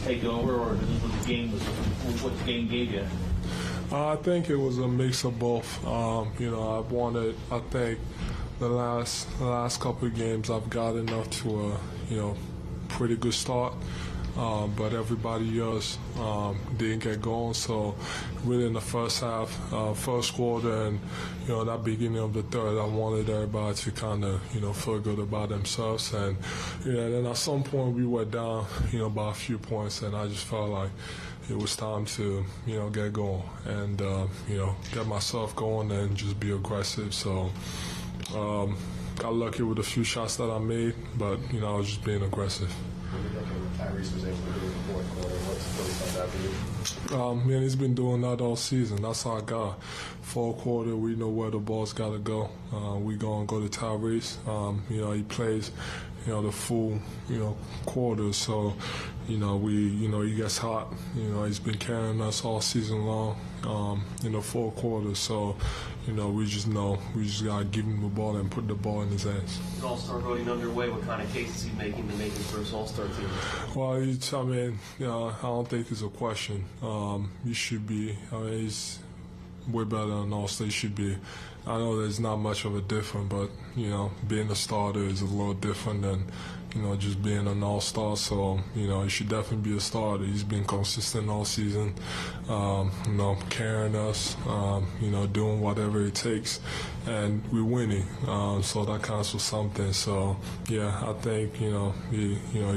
take over, or this was the game? What the game gave you? I think it was a mix of both. I think the last couple of games I've gotten off to a pretty good start, but everybody else didn't get going. So really in the first half, first quarter, and that beginning of the third, I wanted everybody to kind of feel good about themselves. And then at some point we were down by a few points, and I just felt like it was time to get going and get myself going and just be aggressive. So got lucky with a few shots that I made, but I was just being aggressive. What do you think of what Tyrese was able to do in the fourth quarter? What's that for you? He's been doing that all season. That's our guy. Fourth quarter, we know where the ball's got to go. We gonna go to Tyrese. He plays, the full, quarters. So, he gets hot. He's been carrying us all season long. In the fourth quarter. So, we just gotta give him the ball and put the ball in his hands. All-Star voting underway. What kind of case is he making to make his first All-Star team? Well, I don't think it's a question. He should be. He's way better than All-Star. He should be. I know there's not much of a difference, but being a starter is a little different than just being an All-Star. So he should definitely be a starter. He's been consistent all season, carrying us, doing whatever it takes, and we're winning. So that counts for something. So I think he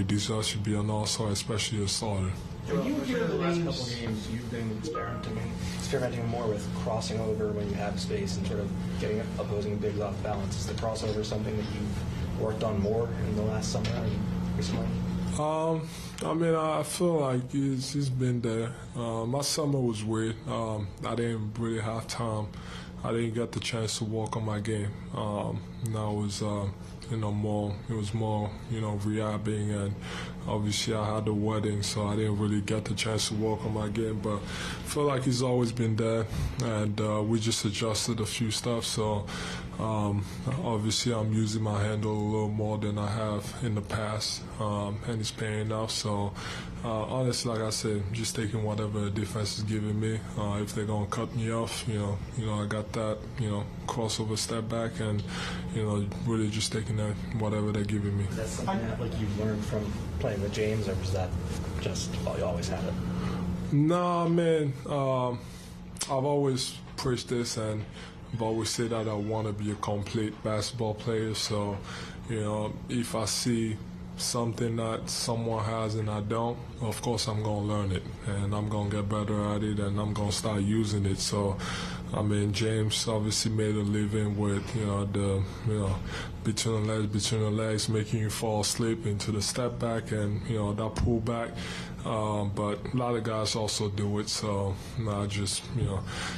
deserves to be an All-Star, especially a starter. When you hear the last couple of games, you've been experimenting more with crossing over when you have space and sort of getting opposing bigs off balance. Is the crossover something that you've worked on more in the last summer and recently? I feel like he's been there. My summer was weird. I didn't really have time. I didn't get the chance to work on my game. Now it was more rehabbing, and obviously I had the wedding, so I didn't really get the chance to work on my game. But I feel like he's always been there, and we just adjusted a few stuff. So obviously I'm using my handle a little more than I have in the past, and it's paying off. So honestly, like I said, just taking whatever the defense is giving me. If they're gonna cut me off, I got that, crossover step back, and really just taking that whatever they're giving me. Is that something that you've learned from playing with James, or was that just you always had it? Nah, man. I've always preached this, and I've always said that I want to be a complete basketball player. So, if I see something that someone has and I don't, of course I'm going to learn it, and I'm going to get better at it, and I'm going to start using it. So, James obviously made a living with, between the legs, making you fall asleep into the step back and, that pull back. But a lot of guys also do it. So, I just,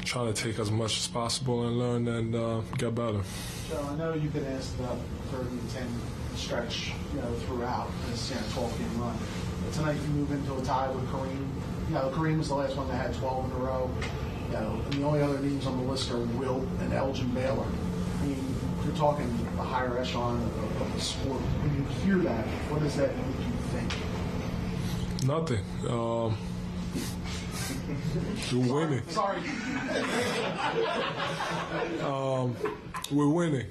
trying to take as much as possible and learn and get better. Joe, I know you've been asked about 30-10 stretch, throughout this 12-game run. But tonight you move into a tie with Kareem. Kareem was the last one that had 12 in a row. And the only other names on the list are Wilt and Elgin Baylor. You're talking a higher echelon of the sport. When you hear that, what does that make you think? Nothing. We're winning. Sorry. We're winning.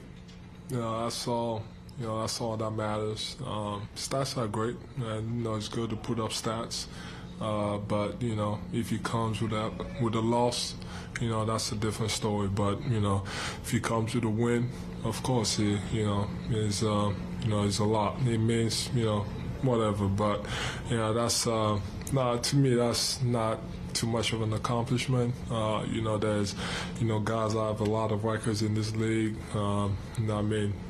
That's all. That's all that matters. Stats are great, and it's good to put up stats. But if he comes with a loss, that's a different story. But if he comes with a win, of course, it's a lot. It means whatever. But that's to me, that's not too much of an accomplishment. There's guys I have a lot of records in this league.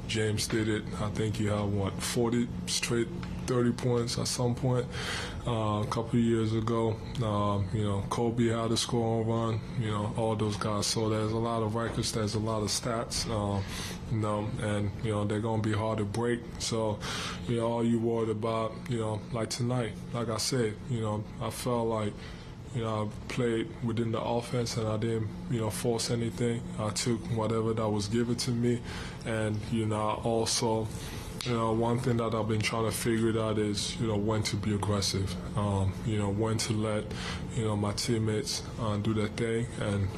James did it. I think he had 40 straight 30 points at some point a couple of years ago. Kobe had a scoring run. All those guys. So there's a lot of records. There's a lot of stats. And they're gonna be hard to break. So all you worried about, like tonight, like I said, I felt like I played within the offense and I didn't, force anything. I took whatever that was given to me, and I also, one thing that I've been trying to figure out is, when to be aggressive. When to let, my teammates do their thing, and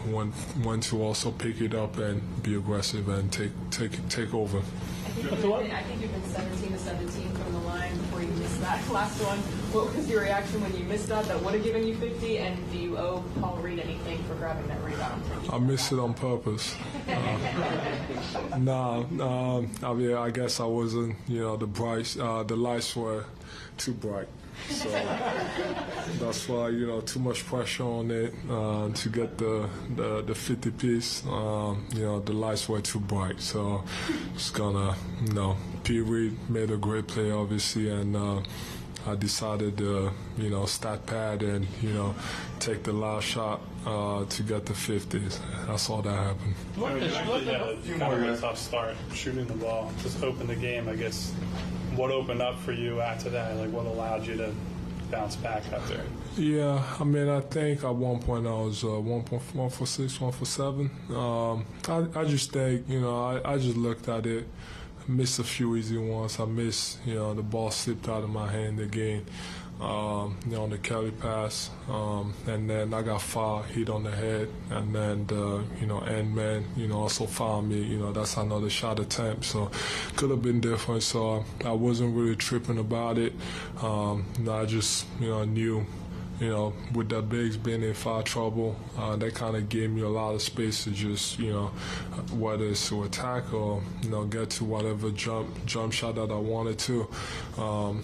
when to also pick it up and be aggressive and take over. I think you've been 17 to 17 from the line before you missed that last one. What was your reaction when you missed that would have given you 50? And do you owe Paul Reed anything for grabbing that rebound? I missed it on purpose. I guess I wasn't, the lights were too bright. So that's why, too much pressure on it to get the 50 piece. The lights were too bright. So it's gonna, P. Reed made a great play, obviously, and I decided to, stat pad and, take the last shot to get the 50s. That's all that happened. Kind of a tough start shooting the ball. Just opened the game, I guess. What opened up for you after that? Like, what allowed you to bounce back after? Yeah, I think at one point I was 1 for 6, 1 for 7. I just think, I just looked at it, missed a few easy ones. I missed, the ball slipped out of my hand again, on the Kelly pass. And then I got fouled, hit on the head, and then the, end man, also fouled me. That's another shot attempt. So could have been different. So I wasn't really tripping about it. I just, knew, with the bigs being in foul trouble, that kind of gave me a lot of space to just, whether it's to attack or, get to whatever jump shot that I wanted to. I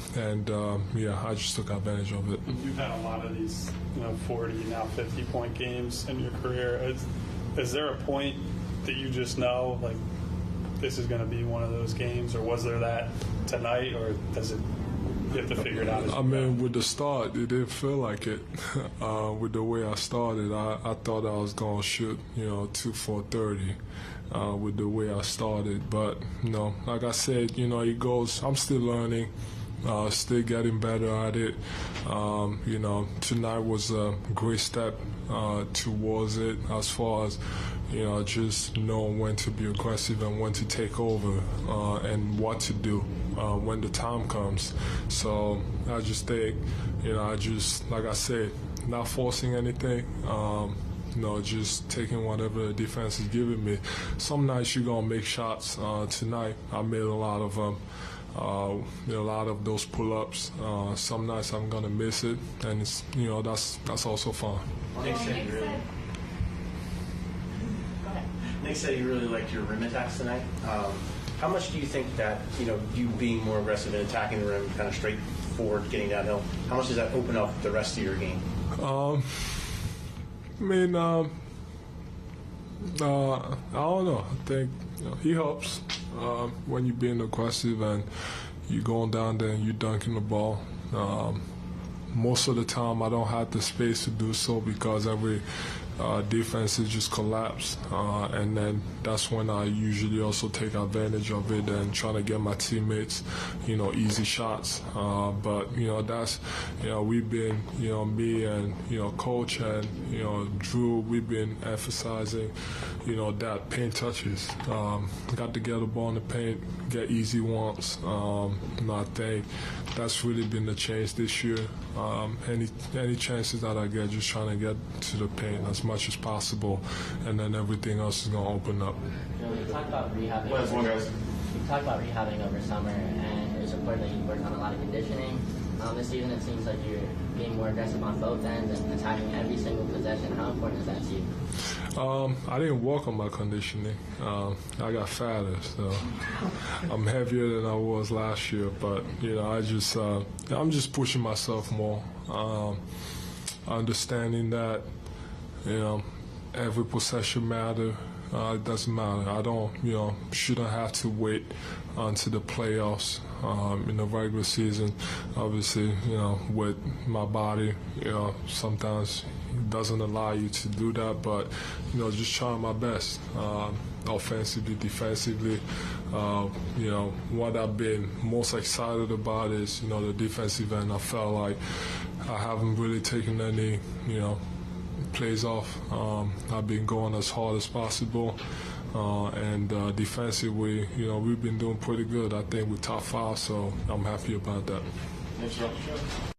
just took advantage of it. You've had a lot of these, 40, now 50-point games in your career. Is there a point that you just know, like, this is going to be one of those games, or was there that tonight, or does it? You have to figure it out. With the start, it didn't feel like it. With the way I started, I thought I was going to shoot, 2 for 30 with the way I started. But, like I said, it goes, I'm still learning, still getting better at it. Tonight was a great step towards it as far as, just knowing when to be aggressive and when to take over and what to do when the time comes. So I just think, like I said, not forcing anything, just taking whatever the defense is giving me. Some nights you're going to make shots. Tonight I made a lot of them. A lot of those pull-ups. Some nights I'm going to miss it, and it's, that's also fun. Nick said you really liked your rim attacks tonight. How much do you think that, you being more aggressive and attacking the rim, kind of straightforward, getting downhill, how much does that open up the rest of your game? I don't know. I think he helps when you're being aggressive and you're going down there and you're dunking the ball. Most of the time I don't have the space to do so because every defense is just collapsed, and then that's when I usually also take advantage of it and try to get my teammates, easy shots. But that's, we've been, me and coach and Drew, we've been emphasizing, that paint touches. Got to get the ball in the paint, get easy ones. I think that's really been the change this year. Any chances that I get, just trying to get to the paint as much as possible, and then everything else is going to open up. You talked about rehabbing. Over summer, and it was reported that you worked on a lot of conditioning. This season, it seems like you're being more aggressive on both ends and attacking every single possession. How important is that to you? I didn't work on my conditioning. I got fatter, so I'm heavier than I was last year. But I'm just pushing myself more, understanding that every possession matters. It doesn't matter. I don't, shouldn't have to wait until the playoffs in the regular season. Obviously, with my body, sometimes it doesn't allow you to do that. But, just trying my best, offensively, defensively. What I've been most excited about is, the defensive end. I felt like I haven't really taken any, plays off. I've been going as hard as possible. and defensively, we've been doing pretty good. I think we're top 5, so I'm happy about that. Thanks, Joe.